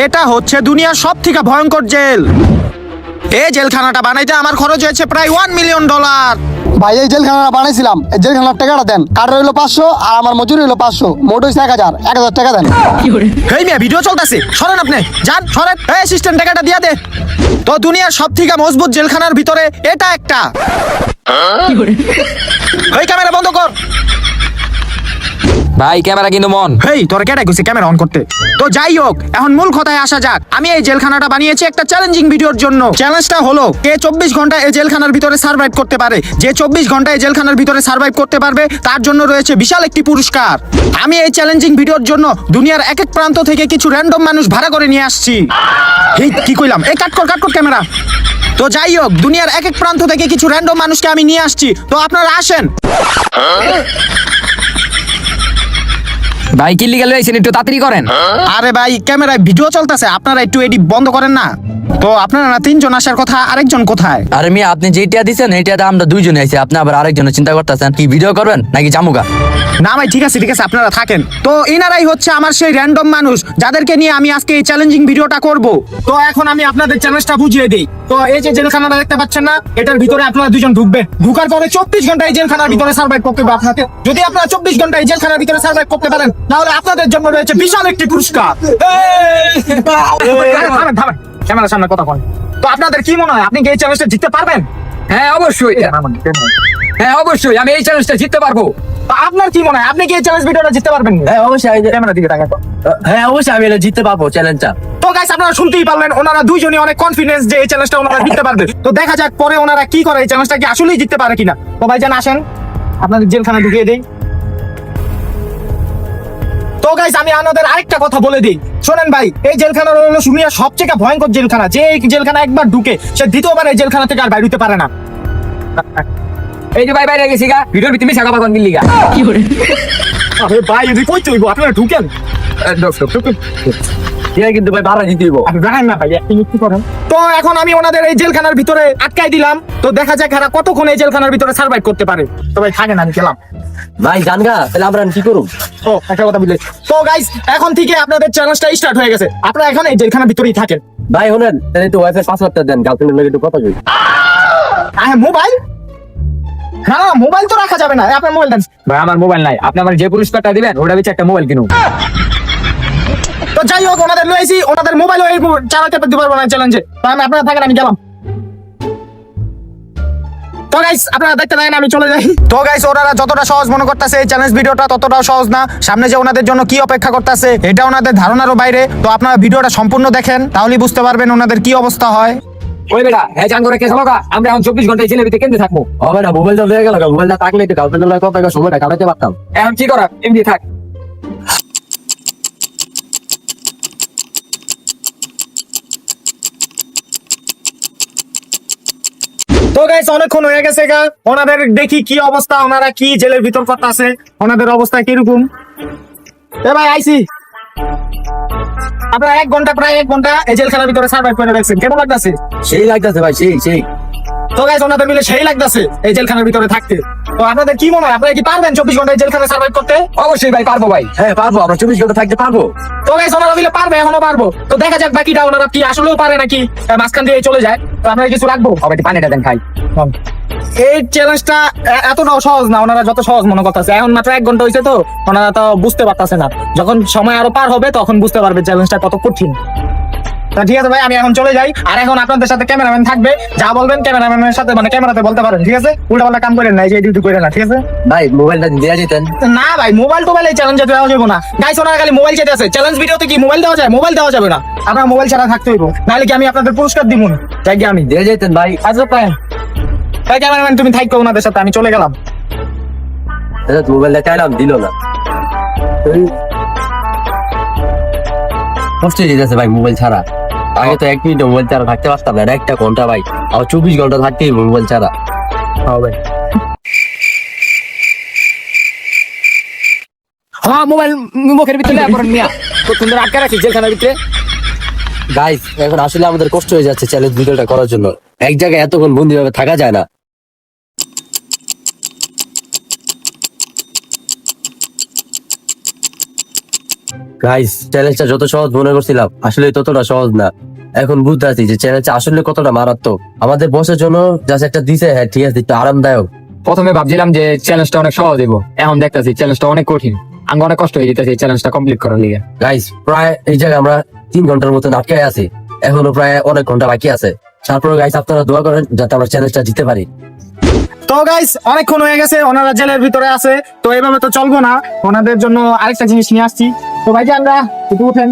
এটা হচ্ছে দুনিয়ার সবথেকে ভয়ঙ্কর জেল। এই জেলখানাটা বানাইতে আমার খরচ হয়েছে প্রায় $1 মিলিয়ন। ভাই এই জেলখানাটা বানাইছিলাম, এই জেলখানার টাকাটা দেন। কাঠ রইলো 500 আর আমার মজুরি হইলো 500, মোট হইছে 1000 টাকা দেন। এই মিয়া ভিডিও চলতেছে, সরেন আপনি, যান সরেন। এই অ্যাসিস্ট্যান্ট টাকাটা দিয়া দে। তো দুনিয়ার সবথেকে মজবুত জেলখানার ভিতরে এটা একটা। এই ক্যামেরা বন্ধ কর। ভাই ক্যামেরা কিন্তু মন। হেই তোর কেটে গেছে ক্যামেরা অন করতে। তো যাই হোক, এখন মূল কথায় আসা যাক। আমি এই জেলখানাটা বানিয়েছি একটা চ্যালেঞ্জিং ভিডিওর জন্য। চ্যালেঞ্জটা হলো কে 24 ঘন্টা এই জেলখানার ভিতরে সার্ভাইভ করতে পারে। যে 24 ঘন্টা এই জেলখানার ভিতরে সার্ভাইভ করতে পারবে তার জন্য রয়েছে বিশাল একটি পুরস্কার। আমি এই চ্যালেঞ্জিং ভিডিওর জন্য দুনিয়ার এক এক প্রান্ত থেকে কিছু র্যান্ডম মানুষ ভাড়া করে নিয়ে আসছি। এই কি কইলাম, এই কাট কর ক্যামেরা। তো যাই হোক, দুনিয়ার এক এক প্রান্ত থেকে কিছু র্যান্ডম মানুষকে আমি নিয়ে আসছি। তো আপনারা আসেন। ভাই কি লিগাল হয়েছেন, একটু তাড়াতাড়ি করেন। আরে ভাই ক্যামেরায় ভিডিও চলতেছে, আপনারা একটু এডি বন্ধ করেন না। তো আপনারা না 3 জন আসার কথা, আরেকজন কোথায়? আরে মিয়া আপনি যেটা দিচ্ছেন এইটাতে আমরা 2 জন আইছি, আপনি আবার আরেকজনের চিন্তা করতেছেন কি ভিডিও করবেন নাকি জামুগা? না ভাই ঠিক আছে আপনারা থাকেন। তো এনারাই হচ্ছে আমার সেই র্যান্ডম মানুষ যাদেরকে নিয়ে আমি আজকে এই চ্যালেঞ্জিং ভিডিওটা করব। তো এখন আমি আপনাদের চ্যালেঞ্জটা বুঝিয়ে দিই। তো এই যে জেলখানাটা দেখতে পাচ্ছেন না, এটার ভিতরে আপনারা 2 জন ঢুকবেন। ঢুকার পরে 24 ঘন্টা এই জেলখানার ভিতরে সার্ভাইভ করতে হবে আপনাকে। যদি আপনারা 24 ঘন্টা এই জেলখানার ভিতরে সার্ভাইভ করতে পারেন তাহলে আপনাদের জন্য রয়েছে বিশাল একটি পুরস্কার। ক্যামেরার সামনে কথা বলেন। তো আপনাদের কি মনে হয়, আপনি কি এই চ্যালেঞ্জটা জিততে পারবেন? হ্যাঁ অবশ্যই, হ্যাঁ অবশ্যই আমি এই চ্যালেঞ্জটা জিততে পারবো। আপনার কি মনে হয়, আপনি কি এই চ্যালেঞ্জ ভিডিওটা জিততে পারবেন? হ্যাঁ অবশ্যই, ক্যামেরা দিকে তাকান। হ্যাঁ অবশ্যই আমি এটা জিততে পারবো চ্যালেঞ্জটা। তো গাইস আপনারা শুনতেই পারলেন, ওনারা 2 জনই অনেক কনফিডেন্স যে এই চ্যালেঞ্জটা ওনারা জিততে পারবে। তো দেখা যাক পরে ওনারা কি করে, এই চ্যালেঞ্জটা কি আসলেই জিততে পারে কিনা। তো ভাইজান আসেন, আপনাদের জেলখানা ঢুকিয়ে দেই। তো গাইস আমি আপনাদের আরেকটা কথা বলে দিই, শোনেন ভাই, এই জেলখানা হলো দুনিয়ার সবচেয়ে ভয়ঙ্কর জেলখানা। যে এই জেলখানা একবার ঢুকে সে দ্বিতীয়বার এই জেলখানা থেকে আর বাইরে হতে পারে না। এই যে ভাই বাইরে গেছি গা, ভিডিওর ভিতরে মিশা কথা কোন লিগা? কি করে? আরে ভাই এদিকে কই চইবো, আপনারা ঢুকেন। কিন্তু ভাই ভাড়া দিতে দিব। না ভাই একটু করেন। তো এখন আমি ওনাদের এই জেলখানার ভিতরে আটকাই দিলাম। তো দেখা যাক এরা কতক্ষণ এই জেলখানার ভিতরে সার্ভাইভ করতে পারে। তো ভাই থাকেন, আমি গেলাম। ভাই জানগা তাহলে আমরা কি করব? ও একটা কথা বুঝলে। তো গাইস এখন থেকে আপনাদের চ্যালেঞ্জটা স্টার্ট হয়ে গেছে। আপনারা এখন এই জেলখানার ভিতরেই থাকেন। ভাই শুনেন, তাহলে একটু ওয়াইফাই পাসওয়ার্ডটা দেন, গার্লফ্রেন্ডের লগে একটু কথা কই। মোবাইল না মোবাইল তো রাখা যাবে না, আপনার মোবাইল দেন। ভাই আমার মোবাইল নাই, আপনি আমার যে পুরস্কারটা দিবেন ওটা বেচে একটা মোবাইল কিনুন। তো যাই হোক, ওনাদের লয়েছি, ওনাদের মোবাইল চালাতে দিতে পারবো না চ্যালেঞ্জে। তো আপনারা থাকেন, আমি গেলাম। তো গাইস আপনারা দেখতে থাকেন, আমি চলে যাই। তো গাইস ওনারা যতটা সহজ মনে করতেছে এই চ্যালেঞ্জ ভিডিওটা ততটাও সহজ না। সামনে যে ওনাদের জন্য কি অপেক্ষা করতেছে এটা ওনাদের ধারণারও বাইরে। তো আপনারা ভিডিওটা সম্পূর্ণ দেখেন, তাহলেই বুঝতে পারবেন ওনাদের কি অবস্থা হয়। ওই বেটা হ্যাঁ জান করে কে থাকা, আমরা এখন 24 ঘন্টা জেলের ভিতরে কেমনে থাকবো? হবে না, মোবাইলটা লয়ে গেল, মোবাইলটা থাকলে একটু গার্লফ্রেন্ডের লগে কথা কই সময়টা কাটাতে পারতাম। এখন কি করা, এমনি থাক। তো গাইস অনেকক্ষণ হয়ে গেছে গা, ওনাদের দেখি কি অবস্থা, ওনারা কি জেলের ভিতর করতেছে, ওনাদের অবস্থা কিরকম। এ ভাই আইসি, আপনারা প্রায় 1 ঘন্টা এই জেলখানার ভিতরে সার্ভাইভ করে দেখছেন, কেমন লাগতেছে? সেই লাগতেছে ভাই, সেই। তো গাইস ওনাদের মিলে সেই লাগতেছে এই জেলখানার ভিতরে থাকতে। তো আপনাদের কি মনে হয়, আপনারা কি পারবেন 24 ঘন্টা এই জেলখানায় সার্ভাইভ করতে? অবশ্যই ভাই পারবো ভাই, হ্যাঁ পারবো, আমরা 24 ঘন্টা থাকতে পারবো। তো গাইস ওনারা মিলে পারবে, এখনো পারবো। তো দেখা যাক বাকিটা ওনারা কি আসলেও পারে নাকি মাঝখান দিয়ে চলে যায়। তো আপনারা কিছু রাখবো, হবে একটু পানিটা দেন খাই। এই চ্যালেঞ্জটা এতটাও সহজ না, ওনারা যত সহজ মনে করতেছে। এখন মাত্র 1 ঘন্টা হয়েছে, তো ওনারা তো বুঝতে পারতেছে না। যখন সময় আরো পার হবে তখন বুঝতে পারবে চ্যালেঞ্জটা কত কঠিন। ঠিক আছে ভাই, আমি এখন চলে যাই। আর এখন আপনাদের সাথে ক্যামেরাম্যান থাকবে, যা বলবেন ক্যামেরাম্যানের সাথে মানে ক্যামেরাতে বলতে পারেন, ঠিক আছে? উল্টাপাল্টা কাম করেন না, এই যে ডিউটি করেন না, ঠিক আছে? ভাই মোবাইলটা দেয়া যেতেন না ভাই, মোবাইল এই চ্যালেঞ্জে দেওয়া যাবে না। গাইস ওনারা খালি মোবাইল চেতে আছে, চ্যালেঞ্জ ভিডিওতে কি মোবাইল দেওয়া যায়? মোবাইল দেওয়া যাবে না, আপনার মোবাইল ছাড়া থাকতে হইব, নাহলে কি আমি আপনাদের পুরস্কার দিব না। তাই কি আমি দেয়া যেতেন ভাই। আচ্ছা ভাই, ক্যামেরাম্যান তুমি থাকো ওনাদের সাথে, আমি চলে গেলাম। মোবাইলটা চাইলাম দিল না, কষ্ট হয়ে যেতেছে ভাই মোবাইল ছাড়া। আগে তো 1 মিনিট মোবাইল ছাড়া থাকতে পারতাম না, 1 ঘন্টা ভাই, আর 24 ঘন্টা থাকতেই মোবাইল ছাড়া। হবে হ্যাঁ, মোবাইল মুখের ভিতরে তো সুন্দর আটকে রাখি জেলখানার ভিতরে। গাইস এখন আসলে আমাদের কষ্ট হয়ে যাচ্ছে চ্যালেঞ্জ ভিডিওটা করার জন্য, এক জায়গায় এতক্ষণ বন্দি ভাবে থাকা যায় না। গাইস চ্যালেঞ্জটা যত সহজ মনে করছিলাম আসলে ততটা সহজ না। এখন বুঝতে পারছি যে চ্যালেঞ্জটা আসলে কতটা মারাত্মক। আমাদের বসের জন্য জাস্ট একটা দিছে, হ্যাঁ ঠিক আছে, একটু আরামদায়ক। প্রথমে ভাবছিলাম যে চ্যালেঞ্জটা অনেক সহজ দেবো, এখন দেখতেছি চ্যালেঞ্জটা অনেক কঠিন। আমার অনেক কষ্ট হয়ে যেতেছে এই চ্যালেঞ্জটা কমপ্লিট করার লিগে। গাইস প্রায় এই জায়গায় আমরা 3 ঘন্টার মতো আটকে আছি, এখনো প্রায় অনেক ঘন্টা বাকি আছে। তারপরে গাইস আপনারা দোয়া করেন যাতে আমরা চ্যালেঞ্জটা জিতে পারি। তো গাইস অনেকক্ষণ হয়ে গেছে, ওনারা জেলের ভিতরে আছে, তো এভাবে তো চলবো না, ওনাদের জন্য আরেকটা জিনিস নিয়ে আসছি। তো ভাই আমরা একটু উঠেন।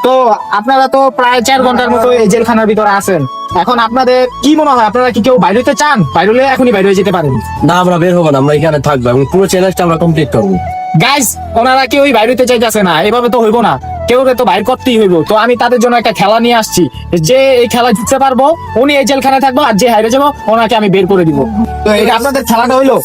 তো আপনারা তো প্রায় 4 ঘন্টার মতো এই জেলখানার ভিতরে আছেন, এখন আপনাদের কি মনে হয়, আপনারা কি কেউ বাইরে হতে চান? বাইরে হলে এখনই বাইরে হয়ে যেতে পারেন। না আমরা বের হবো না, আমরা এখানে থাকবো এবং পুরো চ্যালেঞ্জটা আমরা কমপ্লিট করবো। গাইস ওনারা কেউই বাইরে হতে চাইতেছে না, এভাবে তো হইব না, কেউ তো বাইর করতেই হইব। তো আমি তাদের জন্য একটা খেলা নিয়ে আসছি, যে এই খেলা জিততে পারবো উনি এই জেলখানায় থাকবো, আর যে হাইরে যাবো ওনাকে আমি বের করে দিব। তো এটা আপনাদের খেলাটা হইলো।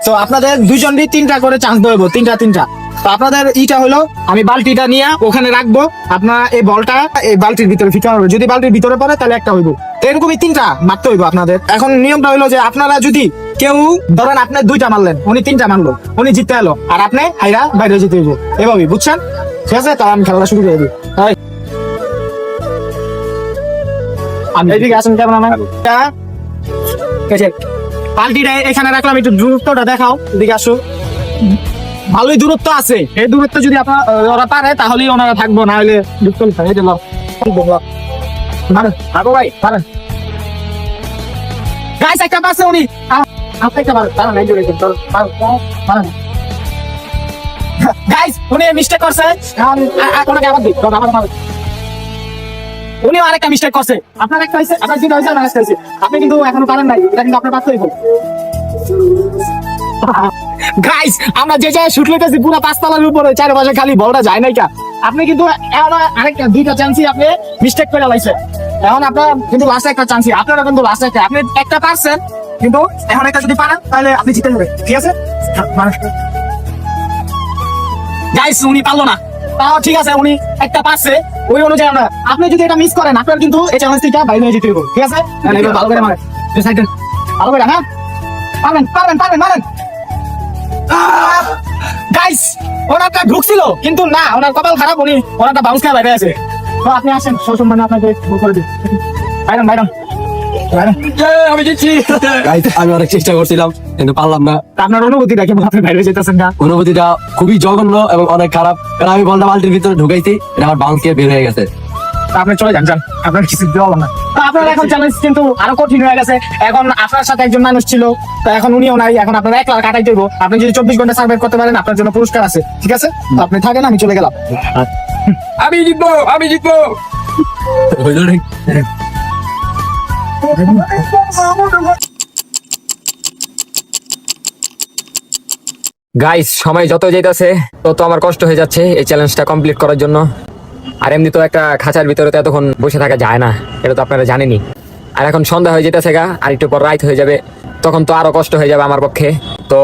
তো আপনাদের দুইজনই 3টা করে চান্স দেবো, তিনটা। তো আপনাদের ইটা হলো, আমি বালতিটা নিয়ে ওখানে রাখবো, আপনারা এই বলটা এই বালতির ভিতরে ফিকা হবে, যদি বালতির ভিতরে পড়ে তাহলে একটা হইব। তো এরকমই 3টা মারতে হইব আপনাদের। এখন নিয়মটা হইলো যে আপনারা যদি কেউ ধরেন আপনি 2টা মারলেন, উনি 3টা মারলো, উনি জিততে এলো, আর আপনি হাইরা বাইরে যেতে হইব, এভাবেই, বুঝছেন? ঠিক আছে, তাহলে আমি খেলাটা শুরু করে দিই। এইদিকে আসেন ক্যামেরাম্যান। বালতিটা এখানে রাখলাম, একটু দূরত্বটা দেখাও, এদিকে আসো। ভালোই দূরত্ব আছে, এই দূরত্ব যদি আপনার ওরা পারে তাহলেই ওনারা থাকবো, না হলে থাকো ভাই, পারেন। গাইস একটা পাশে উনি গাইস উনি মিস্টেক করছে, ওনাকে আবার দিই, উনিও আরেকটা মিস্টেক করছে। আপনার একটা হয়েছে, আপনার দুটো হয়েছে, আমার একটা হয়েছে। আপনি কিন্তু এখনো পারেন নাই, এটা কিন্তু আপনার পারতেই হবে। গাইস আমরা যে জায়গায় শুট লইতেছি পুরো 5 তলার উপরে, চারপাশে খালি বলটা যায় নাই কা। আপনি কিন্তু এখন আরেকটা 2টা চান্সই আপনি মিস্টেক করে লাইছেন, এখন আপনার কিন্তু লাস্ট একটা চান্সই, আপনারা কিন্তু লাস্ট একটা, আপনি একটা পারছেন, কিন্তু এখন একটা যদি পারেন তাহলে আপনি জিতে যাবেন, ঠিক আছে? গাইস উনি পারলো না, তাও ঠিক আছে, উনি একটা পারছে, ওই অনুযায়ী আমরা, আপনি যদি এটা মিস করেন আপনার কিন্তু এই চ্যালেঞ্জ থেকে বাইরে হয়ে যেতে হবে, ঠিক আছে? তাহলে এবার ভালো করে মারেন, ভালো করে, হ্যাঁ পারবেন মারেন। গাইস ওনারটা ঢুকছিল, কিন্তু না, ওনার কপাল খারাপ, উনি ওনারটা বাউন্স খেয়ে বাইরে আছে। তো আপনি আসেন, সসম্মানে আপনাকে ভুল করে দিন। বাইরন আমি জিতছি। গাইস আমি অনেক চেষ্টা করছিলাম কিন্তু পারলাম না। আপনার অনুভূতিটা কেমন, আপনি বাইরে যেতেছেন না? অনুভূতিটা খুবই জঘন্য এবং অনেক খারাপ, কারণ আমি বলটা বালতির ভিতরে ঢুকাইছি, এটা আমার বাউন্স খেয়ে বের হয়ে গেছে। আপনি চলে যান, আপনার কিছু দেওয়া হবে না। তো আপনার এখন চ্যালেঞ্জ কিন্তু আরো কঠিন হয়ে গেছে, এখন আপনার সাথে একজন মানুষ ছিল, তো এখন উনিও নাই, এখন আপনার 1 লাখ কাটাই দেবো। আপনি যদি 24 ঘন্টা সার্ভাইভ করতে পারেন আপনার জন্য পুরস্কার আছে, ঠিক আছে? তো আপনি থাকেন, আমি চলে গেলাম। আমি জিতবো। হইলো রে। গাইস সময় যত যেতেছে তত আমার কষ্ট হয়ে যাচ্ছে এই চ্যালেঞ্জটা কমপ্লিট করার জন্য। আর এমনি তো একটা খাঁচার ভিতরে তো এতক্ষণ বসে থাকা যায় না, এটা তো আপনারা জানেনই। আর এখন সন্ধ্যা হয়ে যেতেছে গা, আর একটু পর রাত হয়ে যাবে, তখন তো আরো কষ্ট হয়ে যাবে আমার পক্ষে। তো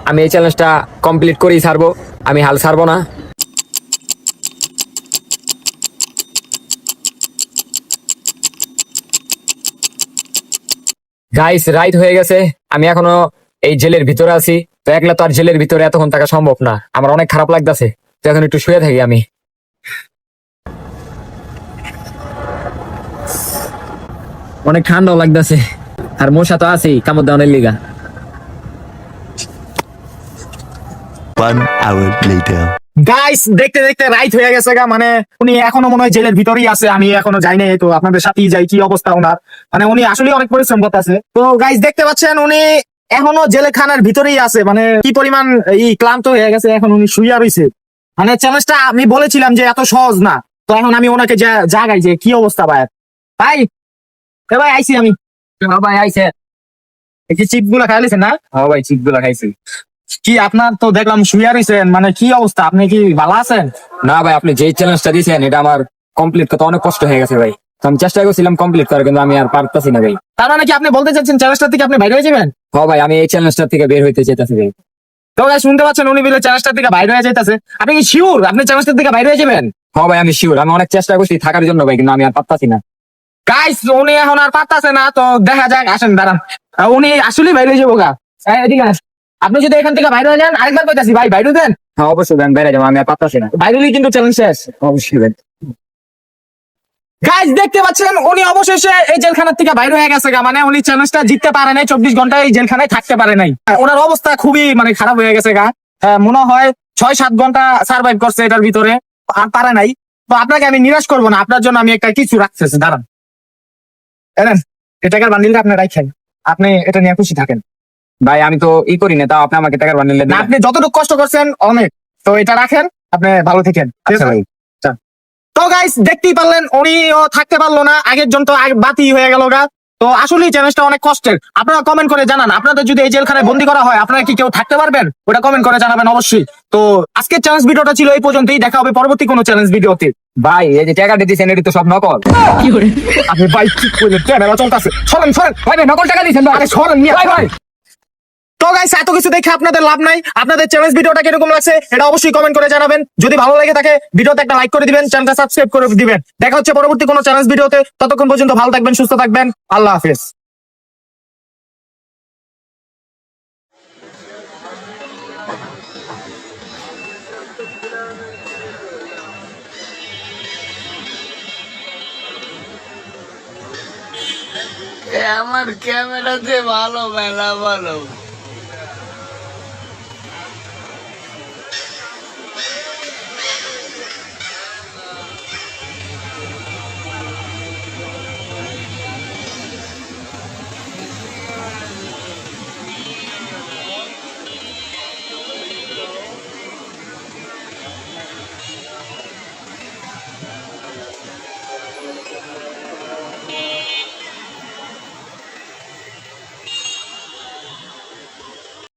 আমি এই চ্যালেঞ্জটা কমপ্লিট করেই ছাড়বো, আমি হাল ছাড়বো না। গাইস রাইট হয়ে গেছে, আমি এখনো এই জেলের ভিতরে আছি। তো একলা তো আর জেলের ভিতরে এতক্ষণ থাকা সম্ভব না, আমার অনেক খারাপ লাগতেছে। তো এখন একটু শুয়ে থাকি আমি। অনেক ঠান্ডাও লাগতেছে, আর মশা তো আছেই কামড় দেওয়ানের লিগা। 1 hour later. গাইস দেখতে দেখতে রাইট হয়ে গেছে গা, মানে উনি এখনো মনে হয় জেলের ভিতরেই আছে, আমি এখনো যাই নাই। তো আপনাদের সাথেই যাই, কি অবস্থা ওনার, মানে উনি আসলে অনেক পরিশ্রম করতেছে। তো গাইস দেখতে পাচ্ছেন উনি এখনো জেলখানার ভিতরেই আছে, মানে কি পরিমাণ ক্লান্ত হয়ে গেছে, এখন উনি শুইয়া রইছে। মানে চ্যালেঞ্জটা আমি বলেছিলাম যে এত সহজ না, তো এখন আমি ওনাকে জাগাই যে কি অবস্থা ভাই। ভাই আইছি আমি। ভাই আইছে, কি চিপ গুলা খাইলেছেন না? ভাই চিপ গুলা খাইছি। কি আপনার তো দেখলাম শুইয়া রইছেন, মানে কি অবস্থা, আপনি কি ভালো আছেন? না ভাই, আপনি যে চ্যালেঞ্জটা দিয়েছেন এটা আমার কমপ্লিট করতে অনেক কষ্ট হয়ে গেছে ভাই। তো আমি চেষ্টা করছিলাম কমপ্লিট করার, কিন্তু আমি আর পারতেছি না ভাই। তার মানে কি আপনি বলতে চাচ্ছেন চ্যালেঞ্জটা থেকে আপনি বাইরে হয়ে যাবেন? ভাই আমি এই চ্যালেঞ্জটা থেকে বের হইতে চাইতেছি ভাই। তো ভাই শুনতে পাচ্ছেন উনি বলে চ্যালেঞ্জটা থেকে বাইরে হয়ে যাইতেছে, আপনি কি শিওর আপনি চ্যালেঞ্জটা থেকে বাইরে হয়ে যাবেন? ভাই আমি শিওর, আমি অনেক চেষ্টা করছি থাকার জন্য ভাই, কিন্তু আমি আর পারতাছি না। গাইস উনি এখন আর পারতাছে না, তো দেখা যাক, আসেন দাঁড়ান, উনি আসলে বাইরে হয়ে যাবো গা। এদিকে আপনি যদি এখান থেকে বাইরে হয়ে যান, আরেকবার কইতাছি ভাই বাইরে দেন। হ্যাঁ অবশ্যই দেন, বাইরে যাবো, আমি আর পারতাছি না। বাইরে হলেই কিন্তু চ্যালেঞ্জ শেষ। অবশ্যই দেন। গাইস দেখতে পাচ্ছেন উনি অবশেষে এই জেলখানার থেকে বাইরে হয়ে গেছে গা, মানে উনি চ্যালেঞ্জটা জিততে পারে নাই, 24 ঘন্টা এই জেলখানায় থাকতে পারে নাই। ওনার অবস্থা খুবই মানে খারাপ হয়ে গেছে গা। মনে হয় 6-7 ঘন্টা সার্ভাইভ করছে এটার ভিতরে, আর পারে নাই। তো আপনাকে আমি নিরাশ করবো না, আপনার জন্য আমি একটা কিছু রাখতেছি, দাঁড়ান। এলেন এই টাকার বান্ডিলটা আপনি রাখেন, আপনি এটা নিয়ে খুশি থাকেন। ভাই আমি তো করি না, তাও আপনি আমাকে টাকার বান্ডিল না, আপনি যতটুকু কষ্ট করছেন অনেক, তো এটা রাখেন, আপনি ভালো থাকেন। ঠিক আছে ভাই। তো গাইস দেখতেই পারলেন উনিও থাকতে পারলো না, আগের জন তো বাতি হয়ে গেল গা। তো আসলে চ্যালেঞ্জটা অনেক কষ্টের। আপনারা কমেন্ট করে জানান, আপনাদের যদি এই জেলখানায় বন্দি করা হয় আপনারা কি কেউ থাকতে পারবেন, ওটা কমেন্ট করে জানাবেন অবশ্যই। তো আজকের চ্যালেঞ্জ ভিডিওটা ছিল এই পর্যন্তই, দেখা হবে পরবর্তী কোনো চ্যালেঞ্জ ভিডিওতে। ভাই এই যে টাকা দিতেছেন এটা তো সব নকল। আপনি ভাই ঠিক করলেন, ক্যামেরা চলতেছে, সরেন সরেন ভাই ভাই নকল টাকা দিচ্ছেন আরে সরেন মিয়া, ভাই। তো গাইস এত কিছু দেখে আপনাদের লাভ নাই, আপনাদের চ্যালেঞ্জ ভিডিওটা কিরকম লাগছে এটা অবশ্যই কমেন্ট করে জানাবেন। যদি ভালো লাগে থাকে ভিডিওতে একটা লাইক করে দিবেন, চ্যানেলটা সাবস্ক্রাইব করে দিবেন। দেখা হচ্ছে পরবর্তী কোনো চ্যালেঞ্জ ভিডিওতে, ততক্ষণ পর্যন্ত ভালো থাকবেন, সুস্থ থাকবেন, আল্লাহ হাফেজ। আমার ক্যামেরাতে ভালো মেলা ভালো